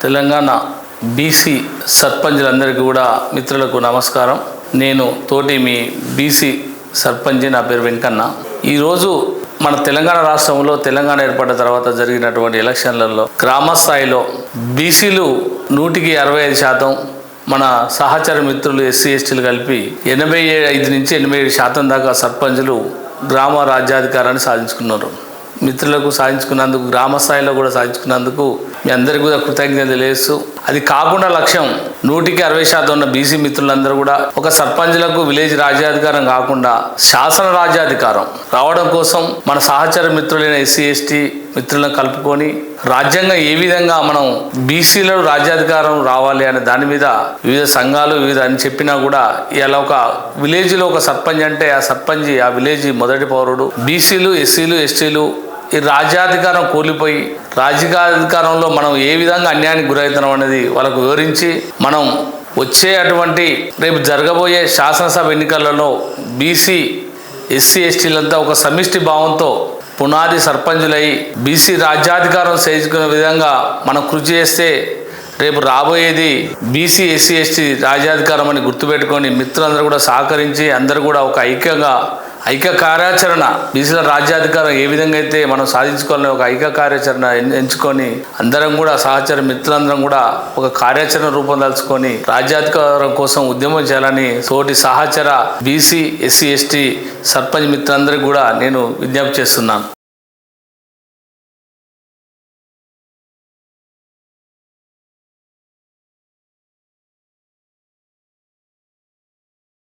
Telangana BC సర్పంచులందరికీ కూడా మిత్రులకు నమస్కారం. నేను తోటి మీ బీసీ సర్పంచ్, నా పేరు వెంకన్న. ఈరోజు మన తెలంగాణ రాష్ట్రంలో తెలంగాణ ఏర్పడిన తర్వాత జరిగినటువంటి ఎలక్షన్లలో గ్రామ స్థాయిలో బీసీలు 165%, మన సహచర మిత్రులు ఎస్సీ ఎస్టీలు కలిపి 85 నుంచి 87% దాకా సర్పంచులు గ్రామ రాజ్యాధికారాన్ని సాధించుకున్నారు. మిత్రులకు సాధించుకున్నందుకు, గ్రామ స్థాయిలో కూడా సాధించుకున్నందుకు మీ అందరికీ కూడా కృతజ్ఞత తెలియజేస్తూ, అది కాకుండా లక్ష్యం 160% ఉన్న బీసీ మిత్రులందరూ కూడా ఒక సర్పంచ్లకు విలేజ్ రాజ్యాధికారం కాకుండా శాసన రాజ్యాధికారం రావడం కోసం మన సహచర మిత్రులైన ఎస్సీ ఎస్టీ మిత్రులను కలుపుకొని రాజ్యాంగం ఏ విధంగా మనం బీసీలో రాజ్యాధికారం రావాలి అనే దాని మీద వివిధ సంఘాలు వివిధ అని చెప్పినా కూడా ఇలా ఒక విలేజ్లో ఒక సర్పంచ్ అంటే ఆ సర్పంచ్ ఆ విలేజ్ మొదటి పౌరుడు. బీసీలు ఎస్సీలు ఎస్టీలు ఈ రాజ్యాధికారం కోల్పోయి రాజకీయాధికారంలో మనం ఏ విధంగా అన్యాయానికి గురవుతున్నాం అనేది వాళ్ళకు వివరించి, మనం వచ్చే అటువంటి రేపు జరగబోయే శాసనసభ ఎన్నికలలో బీసీ ఎస్సీ ఎస్టీలంతా ఒక సమిష్టి భావంతో పునాది సర్పంచులై బీసీ రాజ్యాధికారం చేయించుకునే విధంగా మనం కృషి చేస్తే రేపు రాబోయేది బీసీ ఎస్సీ ఎస్టీ రాజ్యాధికారం అని గుర్తుపెట్టుకొని మిత్రులందరూ కూడా సహకరించి అందరూ కూడా ఒక ఐక్య కార్యాచరణ బీసీల రాజ్యాధికారం ఏ విధంగా అయితే మనం సాధించుకోవాలని ఒక ఐక్య కార్యాచరణ ఎంచుకొని అందరం కూడా సహచర మిత్రులందరం కూడా ఒక కార్యాచరణ రూపొందాల్చుకొని రాజ్యాధికారం కోసం ఉద్యమం చేయాలని తోటి సహచర బీసీ ఎస్సీ ఎస్టీ సర్పంచ్ మిత్రులందరికీ కూడా నేను విజ్ఞప్తి చేస్తున్నాను.